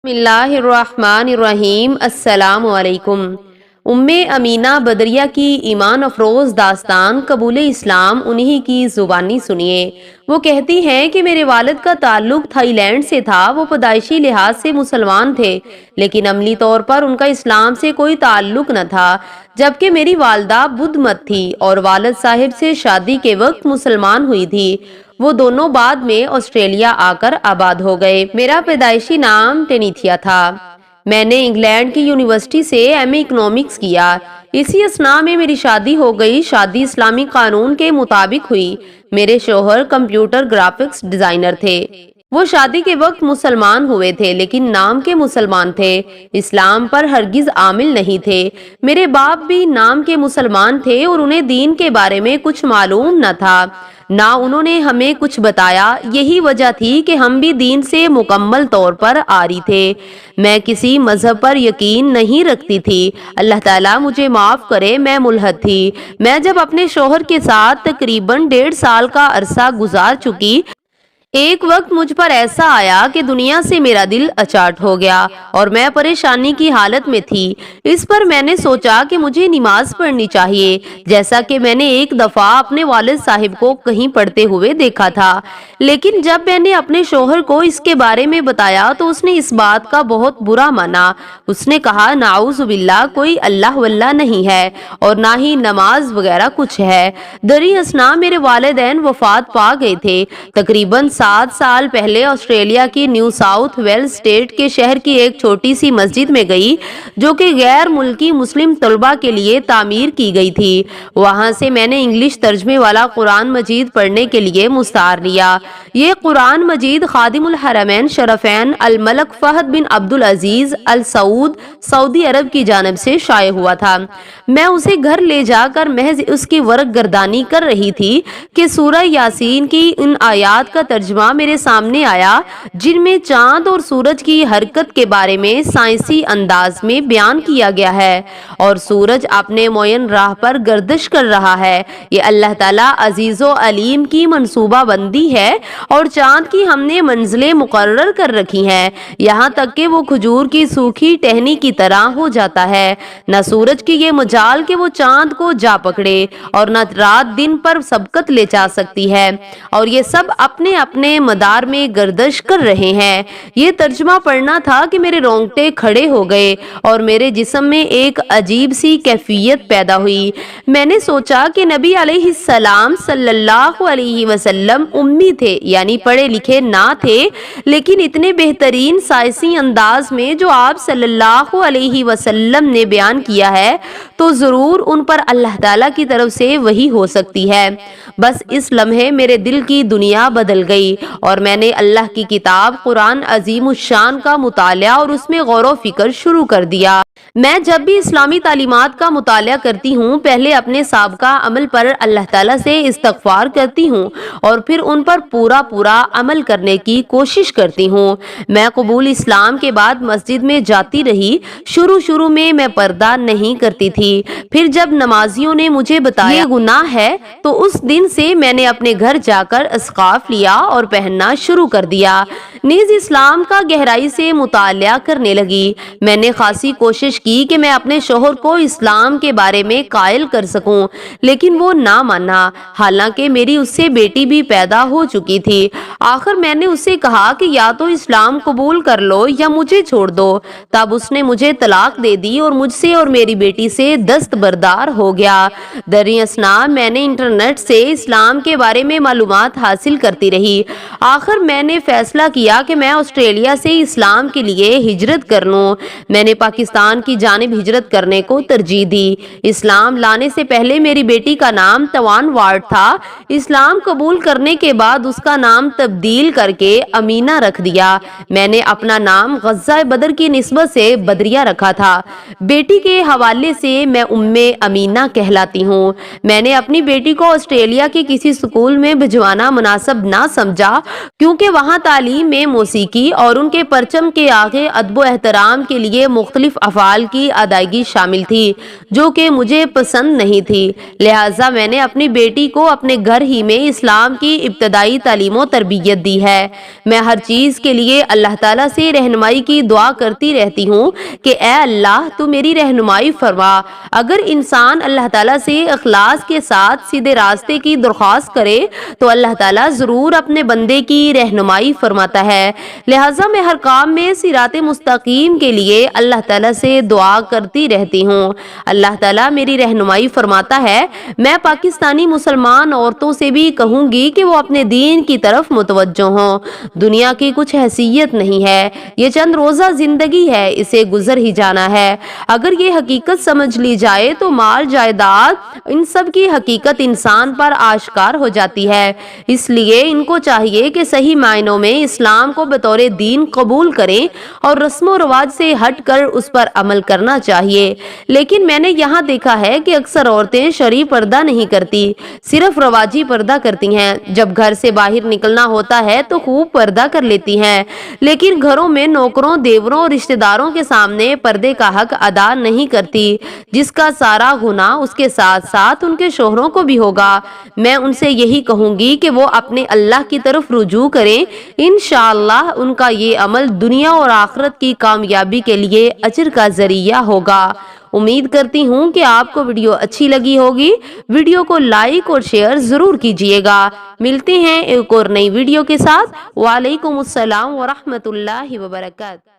بسم اللہ الرحمن الرحیم۔ السلام علیکم۔ امینہ بدریہ کی ایمان افروز داستان قبول اسلام انہی کی زبانی سنیے۔ وہ کہتی ہیں کہ میرے والد کا تعلق تھائی لینڈ سے تھا۔ وہ پیدائشی لحاظ سے مسلمان تھے لیکن عملی طور پر ان کا اسلام سے کوئی تعلق نہ تھا، جبکہ میری والدہ بدھ مت تھی اور والد صاحب سے شادی کے وقت مسلمان ہوئی تھی۔ وہ دونوں بعد میں آسٹریلیا آ کر آباد ہو گئے۔ میرا پیدائشی نام ٹینیتھیا تھا۔ میں نے انگلینڈ کی یونیورسٹی سے ایم اے اکنامکس کیا۔ اسی اثناء میں میری شادی ہو گئی۔ شادی اسلامی قانون کے مطابق ہوئی۔ میرے شوہر کمپیوٹر گرافکس ڈیزائنر تھے۔ وہ شادی کے وقت مسلمان ہوئے تھے لیکن نام کے مسلمان تھے، اسلام پر ہرگز عامل نہیں تھے۔ میرے باپ بھی نام کے مسلمان تھے اور انہیں دین کے بارے میں کچھ معلوم نہ تھا، نہ انہوں نے ہمیں کچھ بتایا۔ یہی وجہ تھی کہ ہم بھی دین سے مکمل طور پر عاری تھے۔ میں کسی مذہب پر یقین نہیں رکھتی تھی۔ اللہ تعالیٰ مجھے معاف کرے، میں ملحد تھی۔ میں جب اپنے شوہر کے ساتھ تقریباً 1.5 سال کا عرصہ گزار چکی، ایک وقت مجھ پر ایسا آیا کہ دنیا سے میرا دل اچاٹ ہو گیا اور میں پریشانی کی حالت میں تھی۔ اس پر میں نے سوچا کہ مجھے نماز پڑھنی چاہیے، جیسا کہ میں نے ایک دفعہ اپنے والد صاحب کو کہیں پڑھتے ہوئے دیکھا تھا۔ لیکن جب میں نے اپنے شوہر کو اس کے بارے میں بتایا تو اس نے اس بات کا بہت برا مانا۔ اس نے کہا، نعوذ باللہ، کوئی اللہ واللہ نہیں ہے اور نہ ہی نماز وغیرہ کچھ ہے۔ دری اثنا میرے والدین وفات پا گئے تھے۔ تقریباً 7 سال پہلے آسٹریلیا کی نیو ساؤتھ ویلز اسٹیٹ کے شہر کی ایک چھوٹی سی مسجد میں گئی جو کہ غیر ملکی مسلم طلباء کے لیے تعمیر کی گئی تھی۔ وہاں سے میں نے انگلش ترجمے والا قرآن مجید پڑھنے کے لیے مستعار لیا۔ یہ قرآن مجید خادم الحرمین شرفین الملک فہد بن عبد العزیز ال سعود سعودی عرب کی جانب سے شائع ہوا تھا۔ میں اسے گھر لے جا کر محض اس کی ورق گردانی کر رہی تھی کہ سورہ یاسین کی ان آیات کا ترجمہ میرے سامنے آیا جن میں چاند اور سورج کی حرکت کے بارے میں سائنسی انداز میں بیان کیا گیا ہے، اور سورج اپنے معین راہ پر گردش کر رہا ہے۔ یہ اللہ تعالیٰ عزیز و علیم کی منصوبہ بندی ہے اور چاند کی ہم نے منزلیں مقرر کر رکھی ہیں، یہاں تک کہ وہ کھجور کی سوکھی ٹہنی کی طرح ہو جاتا ہے۔ نہ سورج کی یہ مجال کہ وہ چاند کو جا پکڑے اور نہ رات دن پر سبقت لے جا سکتی ہے، اور یہ سب اپنے اپنے مدار میں گردش کر رہے ہیں۔ یہ ترجمہ پڑھنا تھا کہ میرے رونگٹے کھڑے ہو گئے اور میرے جسم میں ایک عجیب سی کیفیت پیدا ہوئی۔ میں نے سوچا کہ نبی علیہ السلام صلی اللہ علیہ وسلم امی تھے، یعنی پڑھے لکھے نہ تھے، لیکن اتنے بہترین سائنسی انداز میں جو آپ صلی اللہ علیہ وسلم نے بیان کیا ہے تو ضرور ان پر اللہ تعالیٰ کی طرف سے وحی ہو سکتی ہے۔ بس اس لمحے میرے دل کی دنیا بدل گئی اور میں نے اللہ کی کتاب قرآن عظیم الشان کا مطالعہ اور اس میں غور و فکر شروع کر دیا۔ میں جب بھی اسلامی تعلیمات کا مطالعہ کرتی ہوں، پہلے اپنے سابقہ عمل پر اللہ تعالیٰ سے استغفار کرتی ہوں اور پھر ان پر پورا عمل کرنے کی کوشش کرتی ہوں۔ میں قبول اسلام کے بعد مسجد میں جاتی رہی۔ شروع میں پردہ نہیں کرتی تھی، پھر جب نمازیوں نے مجھے بتایا یہ گناہ ہے تو اس دن سے میں نے اپنے گھر جا کر اسقاف لیا اور پہننا شروع کر دیا۔ نیز اسلام کا گہرائی سے مطالعہ کرنے لگی۔ میں نے خاصی کوشش کی کہ میں اپنے شوہر کو اسلام کے بارے میں قائل کر سکوں، لیکن وہ نہ مانا، حالانکہ میری اس سے بیٹی بھی پیدا ہو چکی تھی۔ آخر میں نے اسے کہا کہ یا تو اسلام قبول کر لو یا مجھے چھوڑ دو۔ تب اس نے مجھے طلاق دے دی اور مجھ سے اور میری بیٹی سے دستبردار ہو گیا۔ دری اثنا میں نے انٹرنیٹ سے اسلام کے بارے میں معلومات حاصل کرتی رہی۔ آخر میں نے فیصلہ کیا کہ میں آسٹریلیا سے اسلام کے لیے ہجرت کر لوں۔ میں نے پاکستان کی جانب ہجرت کرنے کو ترجیح دی۔ اسلام لانے سے پہلے میری بیٹی کا نام توان وارڈ تھا۔ اسلام قبول کرنے کے بعد اس کا نام تبدیل کر کے امینہ رکھ دیا۔ میں نے اپنا نام غزہ بدر کی نسبت سے بدریہ رکھا تھا۔ بیٹی کے حوالے سے میں امینہ کہلاتی ہوں۔ میں نے اپنی بیٹی کو آسٹریلیا کے کسی سکول میں بھجوانا مناسب نہ سمجھا، کیونکہ وہاں تعلیم میں موسیقی اور ان کے پرچم کے آگے ادب و احترام کے لیے مختلف افعال افعال کی ادائیگی شامل تھی جو کہ مجھے پسند نہیں تھی، لہٰذا میں نے اپنی بیٹی کو اپنے گھر ہی میں اسلام کی ابتدائی تعلیم و تربیت دی ہے۔ میں ہر چیز کے لیے اللہ تعالیٰ سے رہنمائی کی دعا کرتی رہتی ہوں کہ اے اللہ تو میری رہنمائی فرما۔ اگر انسان اللہ تعالیٰ سے اخلاص کے ساتھ سیدھے راستے کی درخواست کرے تو اللہ تعالیٰ ضرور اپنے بندے کی رہنمائی فرماتا ہے، لہٰذا میں ہر کام میں صراط مستقیم کے لیے اللہ تعالیٰ سے دعا کرتی رہتی ہوں۔ اللہ تعالیٰ میری رہنمائی فرماتا ہے، میں پاکستانی مسلمان عورتوں سے بھی کہوں گی کہ وہ اپنے دین کی طرف متوجہ ہوں۔ دنیا کی کچھ حیثیت نہیں ہے، یہ چند روزہ زندگی ہے، اسے گزر ہی جانا ہے۔ اگر یہ حقیقت سمجھ لی جائے تو مال جائیداد ان سب کی حقیقت انسان پر آشکار ہو جاتی ہے، اس لیے ان کو چاہیے کہ صحیح معنوں میں اسلام کو بطور دین قبول کریں اور رسم و رواج سے ہٹ کر اس پر عمل کرنا چاہیے۔ لیکن میں نے یہاں دیکھا ہے کہ اکثر عورتیں شرعی پردہ نہیں کرتی، صرف رواجی پردہ کرتی ہیں۔ جب گھر سے باہر نکلنا ہوتا ہے تو خوب پردہ کر لیتی ہیں، لیکن گھروں میں نوکروں، دیوروں اور رشتہ داروں کے سامنے پردے کا حق ادا نہیں کرتی، جس کا سارا گناہ اس کے ساتھ ساتھ ان کے شوہروں کو بھی ہوگا۔ میں ان سے یہی کہوں گی کہ وہ اپنے اللہ کی طرف رجوع کریں، انشاءاللہ ان کا یہ عمل دنیا اور آخرت کی کامیابی کے لیے اجر کا ذریعہ ہوگا۔ امید کرتی ہوں کہ آپ کو ویڈیو اچھی لگی ہوگی۔ ویڈیو کو لائک اور شیئر ضرور کیجیے گا۔ ملتے ہیں ایک اور نئی ویڈیو کے ساتھ۔ وعلیکم السلام ورحمۃ اللہ وبرکاتہ۔